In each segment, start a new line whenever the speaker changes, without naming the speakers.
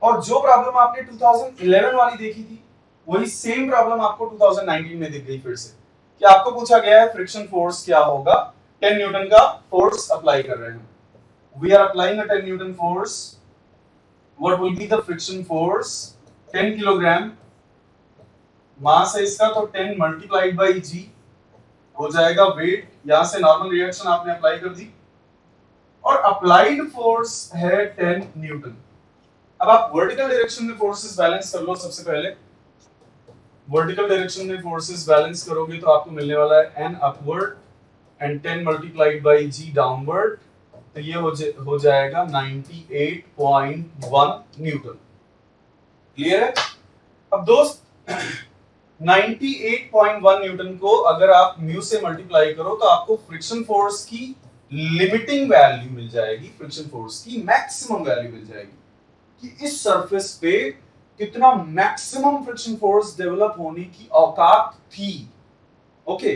और जो प्रॉब्लम आपने 2011 वाली देखी थी वही सेम प्रॉब्लम आपको 2019 में दिख गई फिर से, कि आपको पूछा गया है फ्रिक्शन फोर्स क्या होगा, 10 न्यूटन का फोर्स अप्लाई कर रहे हैं, we are applying a 10 newton force, what will be the friction force, 10 kilogram mass है इसका, तो 10 मल्टीप्लाइड बाई जी हो जाएगा वेट, यहां से नॉर्मल रिएक्शन आपने अप्लाई कर दी, और अप्लाइड फोर्स है 10 न्यूटन। अब आप वर्टिकल डायरेक्शन में फोर्सेस बैलेंस कर लो। सबसे पहले वर्टिकल डायरेक्शन में फोर्सेस बैलेंस करोगे तो आपको मिलने वाला है n upward and 10 multiplied by g downward, तो ये हो जाएगा 98.1 न्यूटन। क्लियर है? अब दोस्त 98.1 न्यूटन को अगर आप म्यू से मल्टीप्लाई करो तो आपको फ्रिक्शन फोर्स की लिमिटिंग वैल्यू मिल जाएगी, फ्रिक्शन फोर्स की मैक्सिमम वैल्यू मिल जाएगी कि इस सरफेस पे कितना मैक्सिमम फ्रिक्शन फोर्स डेवलप होने की औकात थी। ओके,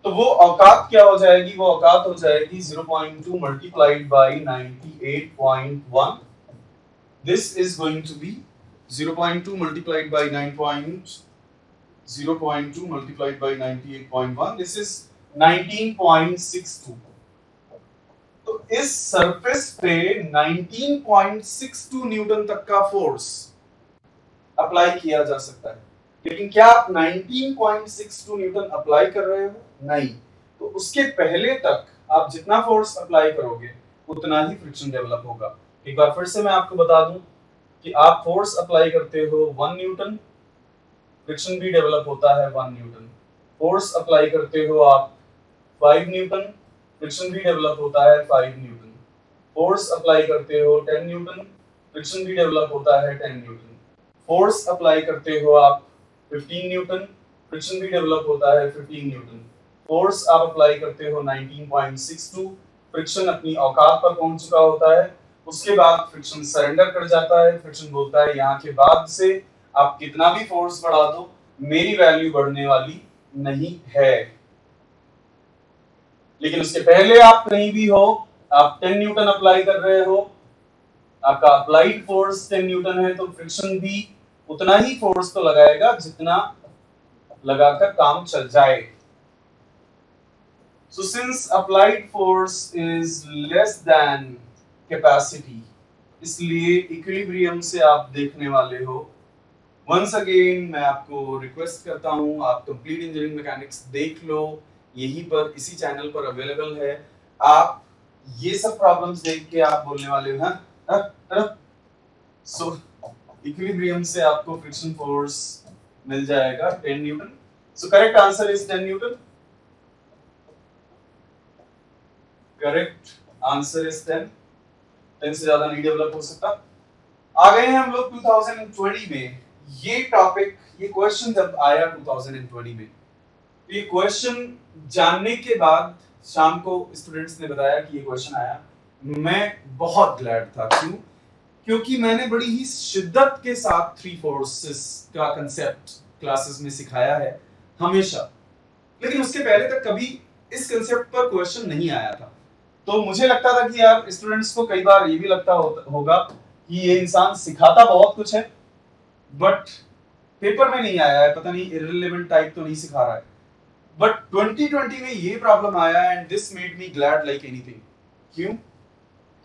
तो वो औकात क्या हो जाएगी? वो औकात हो जाएगी 0.2 multiplied by 98.1, this is going to be 0.2 multiplied by 0.2 multiplied by 98.1, this is 19.62। तो इस सरफेस पे 19.62 न्यूटन तक का फोर्स अप्लाई किया जा सकता है, लेकिन क्या आप 19.62 न्यूटन अप्लाई कर रहे हो? नहीं। तो उसके पहले तक आप जितना फोर्स अप्लाई करोगे उतना ही फ्रिक्शन डेवलप होगा। एक बार फिर से मैं आपको बता दूं कि आप फोर्स अप्लाई करते हो 1 न्यूटन, फ्रिक्शन भी डेवलप होता है 1 न्यूटन। फोर्स अप्लाई करते हो आप 5 न्यूटन, फ्रिक्शन भी डेवलप होता है 5 न्यूटन। फोर्स अप्लाई करते हो 10 न्यूटन, फ्रिक्शन भी डेवलप होता है 10 न्यूटन। फोर्स अप्लाई करते हो आप 15 न्यूटन, फ्रिक्शन भी डेवलप होता है 15 न्यूटन। फोर्स आप अप्लाई करते हो 19.62, फ्रिक्शन अपनी औकात पर पहुंच चुका होता है, उसके बाद फ्रिक्शन सरेंडर कर जाता है। फ्रिक्शन बोलता है यहाँ के बाद से आप कितना भी फोर्स बढ़ा दो मेरी वैल्यू बढ़ने वाली नहीं है। लेकिन उसके पहले आप कहीं भी हो, आप 10 न्यूटन अप्लाई कर रहे हो, आपका अप्लाइड फोर्स 10 न्यूटन है, तो फ्रिक्शन भी उतना ही फोर्स तो लगाएगा जितना लगाकर काम चल जाए। So since applied force is less than capacity, इसलिए इक्विलिब्रियम से आप देखने वाले हो। वंस अगेन मैं आपको रिक्वेस्ट करता हूं, आप कंप्लीट इंजीनियरिंग मैकेनिक्स देख लो, यहीं पर इसी चैनल पर अवेलेबल है। आप ये सब प्रॉब्लम्स देख के आप बोलने वाले हो हाँ। सो इक्विलिब्रियम से आपको फ्रिक्शन फोर्स मिल जाएगा 10 Newton. So correct answer is 10 Newton. Correct answer is 10। 10 से ज्यादा नहीं डेवलप हो सकता। आ गए हैं हम लोग 2020 में। ये टॉपिक, ये क्वेश्चन जब आया 2020 में, तो ये क्वेश्चन जानने के बाद शाम को स्टूडेंट्स ने बताया कि ये क्वेश्चन आया, मैं बहुत ग्लैड था। क्यों? क्योंकि मैंने बड़ी ही शिद्दत के साथ थ्री फोर्सेस का कंसेप्ट क्लासेस में सिखाया है हमेशा, लेकिन उसके पहले तक कभी इस कंसेप्ट पर क्वेश्चन नहीं आया था। तो मुझे लगता था कि यार स्टूडेंट्स को कई बार ये भी लगता होगा कि ये इंसान सिखाता बहुत कुछ है बट पेपर में नहीं आया है, पता नहीं इररिलेवेंट टाइप तो नहीं सिखा रहा है। बट 2020 में ये प्रॉब्लम आया and this made me glad like anything. क्यों?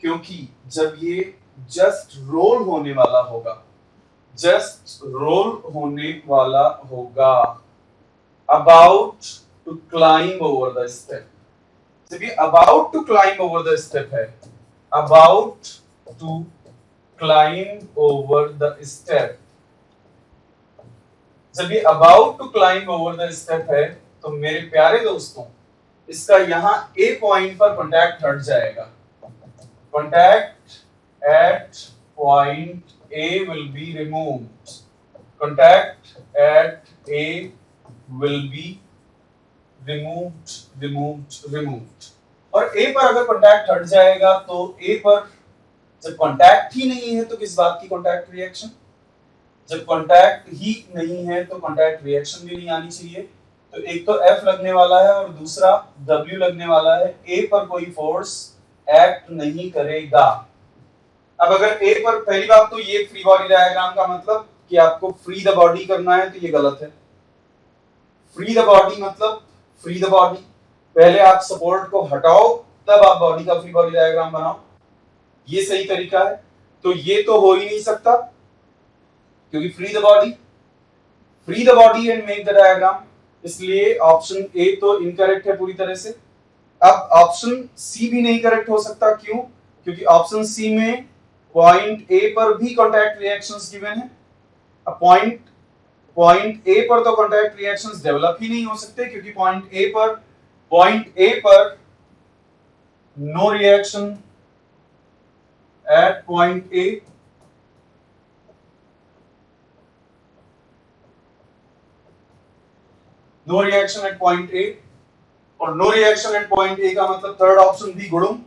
क्योंकि जब ये जस्ट रोल होने वाला होगा, जस्ट रोल होने वाला होगा, about to climb over the step, जब ये about to climb over the step है, about to climb over the step, जब ये about to climb over the step है, तो मेरे प्यारे दोस्तों इसका यहां ए पॉइंट पर कॉन्टैक्ट हट जाएगा। Contact at point A will be removed, contact at A will be removed. और ए पर अगर कॉन्टैक्ट हट जाएगा तो ए पर जब कॉन्टैक्ट ही नहीं है तो किस बात की कॉन्टैक्ट रिएक्शन? जब कॉन्टैक्ट ही नहीं है तो कॉन्टैक्ट रिएक्शन भी नहीं आनी चाहिए। तो एक तो F लगने वाला है और दूसरा W लगने वाला है। A पर कोई फोर्स एक्ट नहीं करेगा। अब अगर ए पर, पहली बात तो ये फ्री बॉडी डायग्राम का मतलब कि आपको फ्री द बॉडी करना है, तो ये गलत है। फ्री द बॉडी मतलब फ्री द बॉडी, पहले आप सपोर्ट को हटाओ तब आप बॉडी का फ्री बॉडी डायग्राम बनाओ, ये सही तरीका है। तो ये तो हो ही नहीं सकता, क्योंकि free the body and make the diagram, इसलिए ऑप्शन ए तो इनकरेक्ट है पूरी तरह से। अब ऑप्शन सी भी नहीं करेक्ट हो सकता, क्यों? क्योंकि ऑप्शन सी में पॉइंट ए पर भी कॉन्टैक्ट रिएक्शंस गिवन है। अब पॉइंट ए पर तो कॉन्टैक्ट रिएक्शंस डेवलप ही नहीं हो सकते, क्योंकि पॉइंट ए पर no reaction at point A, no reaction at point A, और no reaction at point A का मतलब थर्ड ऑप्शन भी गुड़ुम।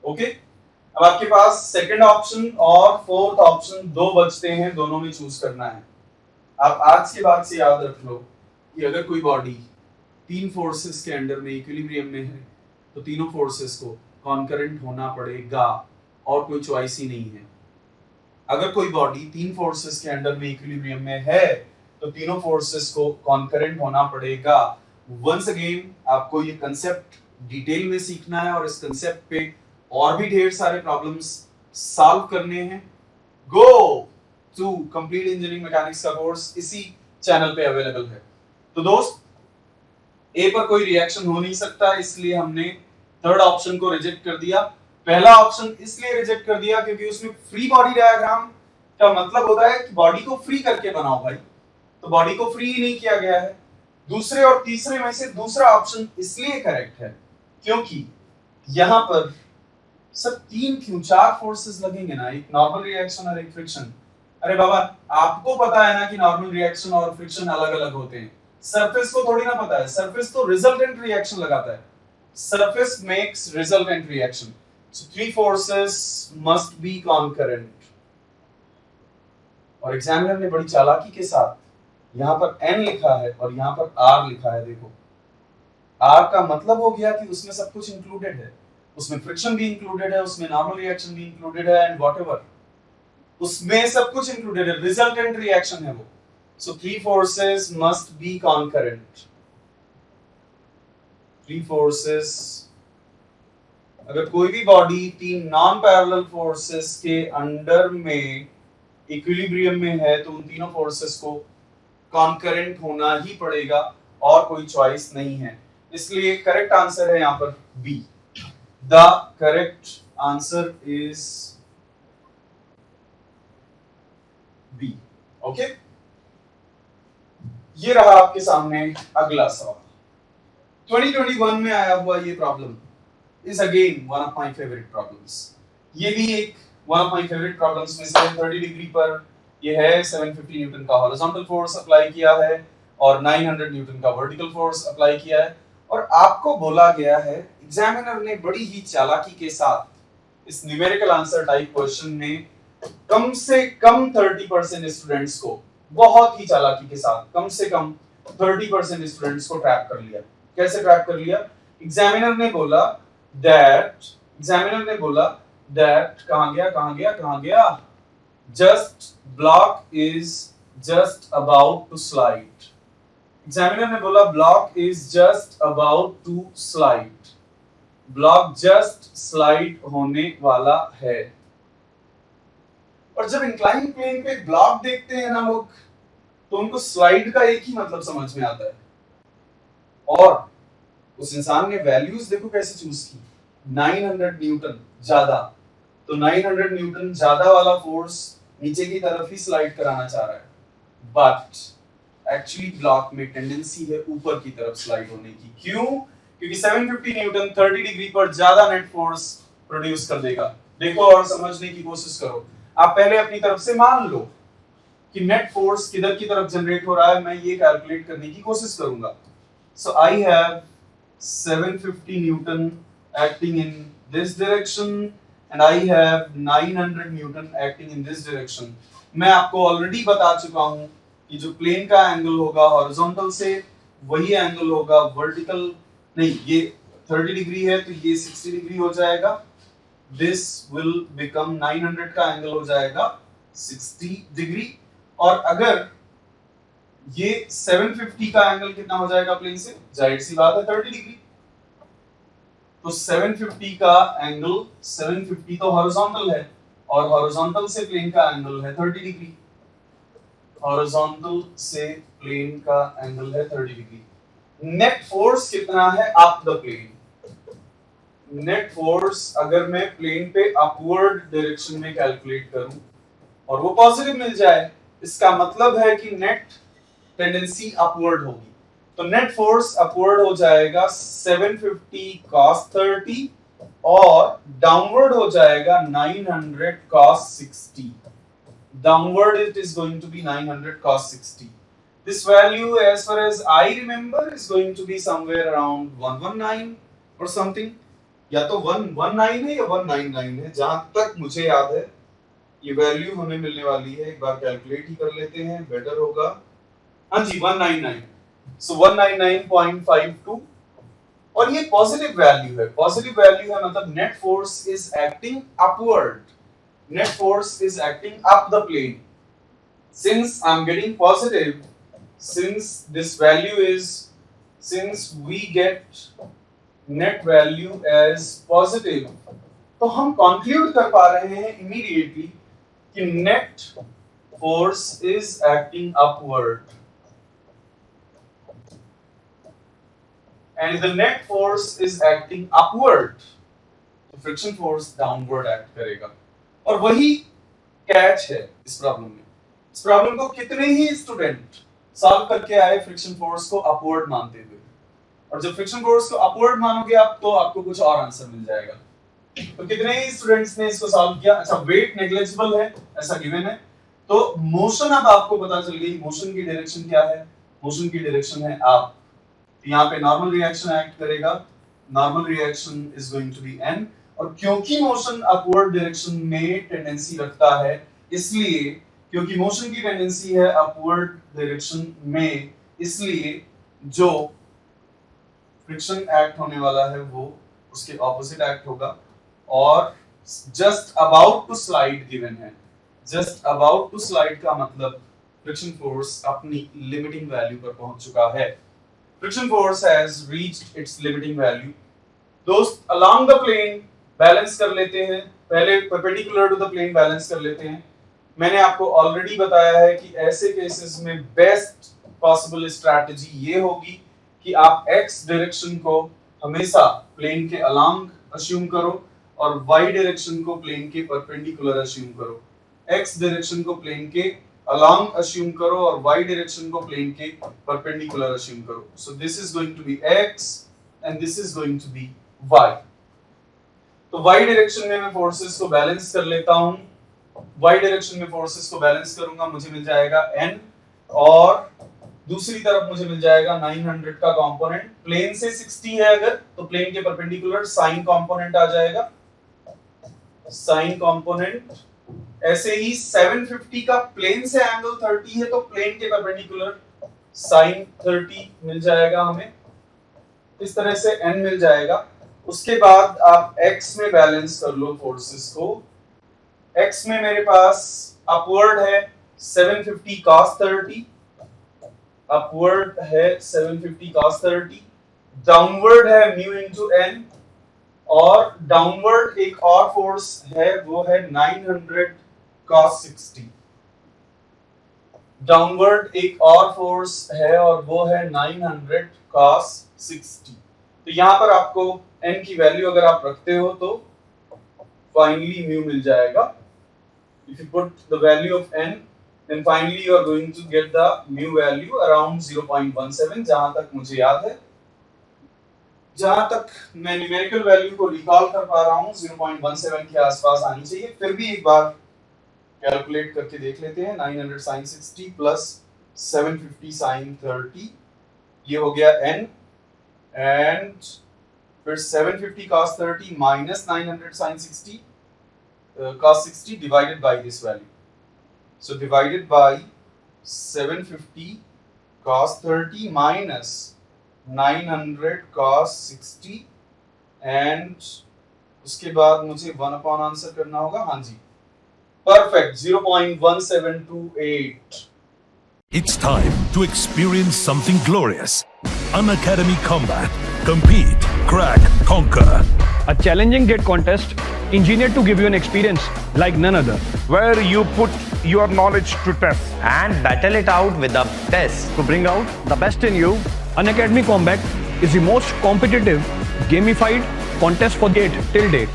ओके, अब आपके पास सेकंड ऑप्शन और फोर्थ ऑप्शन दो बचते हैं, दोनों में चूज करना है। आप आज के बाद से याद रख लो कि अगर कोई बॉडी तीन फोर्सेस के अंडर में इक्विलिब्रियम में है तो तीनों फोर्सेस को कॉन्करेंट होना पड़ेगा, और कोई चॉइस ही नहीं है। अगर कोई बॉडी तीन फोर्सेस के अंडर में इक्विलिब्रियम में है तो तीनों फोर्सेस को कॉन्करेंट होना पड़ेगा। वंस अगेन आपको ये कंसेप्ट डिटेल में सीखना है, और इस कंसेप्ट पे और भी ढेर सारे प्रॉब्लम्स सॉल्व करने हैं। Go to complete engineering mechanics का कोर्स इसी चैनल पे अवेलेबल है। तो दोस्त, ए पर कोई रिएक्शन हो नहीं सकता, इसलिए हमने थर्ड ऑप्शन को रिजेक्ट कर दिया। पहला ऑप्शन इसलिए रिजेक्ट कर दिया क्योंकि उसमें फ्री बॉडी डायग्राम का मतलब होता है कि बॉडी को फ्री करके बनाओ भाई, तो बॉडी को फ्री ही नहीं किया गया है। दूसरे और तीसरे में से दूसरा ऑप्शन इसलिए करेक्ट है क्योंकि यहां पर सब तीन क्यों चार फोर्सेस लगेंगे ना, एक नॉर्मल रिएक्शन और एक फ्रिक्शन। अरे बाबा, आपको पता है ना कि नॉर्मल रिएक्शन और फ्रिक्शन अलग अलग होते हैं, सरफेस को थोड़ी ना पता है। सरफेस तो रिजल्टेंट रिएक्शन लगाता है, surface makes resultant reaction. So three forces must be concurrent. और एग्जामिनर ने बड़ी चालाकी के साथ यहां पर n लिखा है और यहां पर r लिखा है। देखो, r का मतलब हो गया कि उसमें सब कुछ इंक्लूडेड है, उसमें फ्रिक्शन भी इंक्लूडेड है, उसमें नॉर्मल रिएक्शन भी इंक्लूडेड है, एंड व्हाटएवर, उसमें सब कुछ इंक्लूडेड है, रिजल्टेंट रिएक्शन है वो। So three forces must be concurrent. Three forces, अगर कोई भी बॉडी तीन नॉन पैरेलल फोर्सेस के अंडर में इक्विलिब्रियम में है तो उन तीनों फोर्सेस को कॉन्करेंट होना ही पड़ेगा, और कोई चॉइस नहीं है। इसलिए करेक्ट आंसर है यहां पर B. The correct answer is B. Okay, ये रहा आपके सामने अगला सवाल। 2021 में आया हुआ ये problem is again one of my favourite problems. ये भी एक one of my favourite problems में से 30 डिग्री पर ये है, 750 न्यूटन का हॉरिजॉन्टल फोर्स अप्लाई किया है और 900 न्यूटन का वर्टिकल फोर्स अप्लाई किया है, और आपको बोला गया है, एग्जामिनर ने बड़ी ही चालाकी के साथ इस न्यूमेरिकल आंसर टाइप क्वेश्चन में कम से कम 30% स्टूडेंट्स को, बहुत ही चालाकी के साथ कम से कम 30% स्टूडेंट्स को ट्रैप कर लिया। कैसे ट्रैप कर लिया? एग्जामिनर ने बोला दैट कहां गया just block is just about to slide. Examiner ने बोला block is just about to slide, block just slide होने वाला है। और जब इंक्लाइन प्लेन पे ब्लॉक देखते हैं ना लोग, तो उनको स्लाइड का एक ही मतलब समझ में आता है, और उस इंसान ने वैल्यूज देखो कैसे चूज की, 900 न्यूटन ज्यादा, तो 900 न्यूटन ज्यादा वाला फोर्स नीचे की तरफ ही स्लाइड कराना चाह रहा है, बट एक्चुअली ब्लॉक में टेंडेंसी है ऊपर की तरफ स्लाइड होने की। क्यों? क्योंकि 750 न्यूटन 30 डिग्री पर ज्यादा नेट फोर्स प्रोड्यूस कर देगा। देखो और समझने की कोशिश करो। आप पहले अपनी तरफ से मान लो कि नेट फोर्स किधर की तरफ जनरेट हो रहा है, मैं ये कैलकुलेट करने की कोशिश करूंगा। So I have 750 newton acting in this direction and I have 900 newton acting in this direction। मैं आपको ऑलरेडी बता चुका हूं कि जो प्लेन का एंगल होगा हॉरिजॉन्टल से, वही एंगल होगा वर्टिकल, नहीं, ये 30 डिग्री है तो ये 60 डिग्री हो जाएगा, दिस विल बिकम 900 का एंगल हो जाएगा 60 डिग्री। और अगर ये 750 का एंगल कितना हो जाएगा प्लेन से, जाहिर सी बात है 30 डिग्री। तो 750 का एंगल, 750 तो हॉरिजॉन्टल है और हॉरिजॉन्टल से प्लेन का एंगल है 30 डिग्री। हॉरिजॉन्टल से प्लेन का एंगल है 30 डिग्री। नेट फोर्स कितना है up the plane? Net force अगर मैं प्लेन पे अपवर्ड डायरेक्शन में कैलकुलेट करूं और वो पॉजिटिव मिल जाए, इसका मतलब है कि नेट टेंडेंसी अपवर्ड होगी। तो नेट फोर्स अपवर्ड हो जाएगा 750 cos 30 और डाउनवर्ड हो जाएगा 900 cos 60। Downward it is going to be 900 cos 60. This value, as far as I remember, is going to be somewhere around 119 or something. या तो 119 है या 199 है, जहां तक मुझे याद है। ये वैल्यू हमें मिलने वाली है, एक बार कैलकुलेट ही कर लेते हैं, बेटर होगा। हाँ जी 199, सो 199.52। और ये पॉजिटिव वैल्यू है, पॉजिटिव वैल्यू है मतलब net force is acting upward, net force is acting up the plane. Since I'm getting positive, since this value is, since we get net value as positive, तो हम conclude कर पा रहे हैं immediately कि net force is acting upward and the net force is acting upward, तो friction force downward act करेगा। और वही कैच है इस प्रॉब्लम में। इस प्रॉब्लम को कितने ही स्टूडेंट सॉल्व करके आए फ्रिक्शन फोर्स को अपवर्ड मानते हुए, और जब फ्रिक्शन फोर्स को अपवर्ड मानोगे आप तो आपको कुछ और आंसर मिल जाएगा। तो कितने ही स्टूडेंट्स ने इसको सॉल्व किया? अच्छा, वेट नेग्लिजिबल है ऐसा गिवन है, तो मोशन अब आपको पता चल गई। मोशन की डायरेक्शन क्या है? मोशन की डायरेक्शन है अप। यहाँ पे नॉर्मल रिएक्शन एक्ट करेगा, normal reaction is going to be n। और क्योंकि मोशन अपवर्ड डायरेक्शन में टेंडेंसी रखता है, इसलिए क्योंकि मोशन की टेंडेंसी है अपवर्ड डायरेक्शन में, इसलिए जो फ्रिक्शन एक्ट होने वाला है वो उसके ऑपोजिट एक्ट होगा। और just about to slide given है, जस्ट अबाउट टू स्लाइड का मतलब फ्रिक्शन फोर्स अपनी लिमिटिंग वैल्यू पर पहुंच चुका है। Friction force has reached its limiting value. दोस्त अलोंग द प्लेन बैलेंस कर लेते हैं, पहले perpendicular to the plane balance कर लेते हैं। मैंने आपको ऑलरेडी बताया है कि ऐसे केसेस में बेस्ट पॉसिबल स्ट्रैटेजी ये होगी कि आप x डायरेक्शन को हमेशा प्लेन के अलोंग अस्यूम करो और y डायरेक्शन को प्लेन के परपेंडिकुलर अस्यूम करो। x डायरेक्शन को प्लेन के अलोंग अस्यूम करो और y डायरेक्शन को प्लेन के परपेंडिकुलर अस्यूम करो। So this is going to be x and this is going to be y। तो y डायरेक्शन में मैं फोर्सेस को बैलेंस कर लेता हूं। y डायरेक्शन में फोर्सेस को बैलेंस करूंगा, मुझे मिल जाएगा n, और दूसरी तरफ मुझे मिल जाएगा 900 का कंपोनेंट। प्लेन से 60 है अगर, तो प्लेन के परपेंडिकुलर साइन कंपोनेंट आ जाएगा, साइन कंपोनेंट। ऐसे ही 750 का प्लेन से एंगल 30 है, तो प्लेन के परपेंडिकुलर साइन 30 मिल जाएगा हमें। इस तरह से n मिल जाएगा। उसके बाद आप x में बैलेंस कर लो फोर्सेस को। x में मेरे पास अपवर्ड है 750 cos 30, अपवर्ड है 750 cos 30, डाउनवर्ड है म्यू इनटू n, और डाउनवर्ड एक और फोर्स है वो है 900 cos 60। डाउनवर्ड एक और फोर्स है और वो है 900 cos 60। तो यहां पर आपको n की वैल्यू अगर आप रखते हो तो फाइनली म्यू मिल जाएगा। If you put the value of n, then finally you are going to get the mu value around 0.17, जहां तक मुझे याद है, जहां तक मैं न्यूमेरिकल वैल्यू को रिकॉल कर पा रहा हूं 0.17 के आसपास आनी चाहिए। फिर भी एक बार कैलकुलेट करके देख लेते हैं। 900 sin 60 प्लस 750 sin 30, ये हो गया n, एंड फिर 750 cos 30 minus 900 sin 60 cos 60 divided by this value. So divided by 750 cos 30 minus 900 cos 60, and उसके बाद मुझे 1 अपॉन आंसर करना होगा। हाँ जी, perfect, 0.1728।
It's time to experience something glorious. Unacademy Combat. Compete, crack, conquer.
A challenging gate contest engineered to give you an experience like none other.
where you put your knowledge to test.
and battle it out with the best.
To bring out the best in you, Unacademy Combat is the most competitive, gamified contest for gate till date,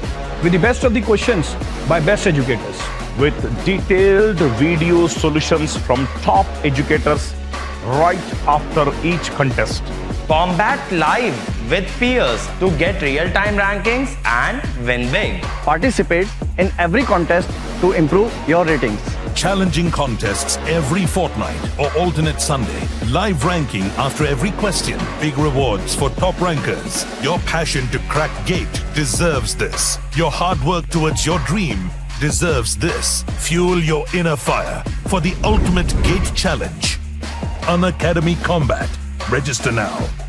with the best of the questions by best educators.
With detailed video solutions from top educators right after each contest.
Combat live with peers to get real-time rankings and win big.
Participate in every contest to improve your ratings.
Challenging contests every fortnight or alternate Sunday. Live ranking after every question. Big rewards for top rankers. Your passion to crack gate deserves this. Your hard work towards your dream deserves this. Fuel your inner fire for the ultimate gate challenge. Unacademy Combat. Register now.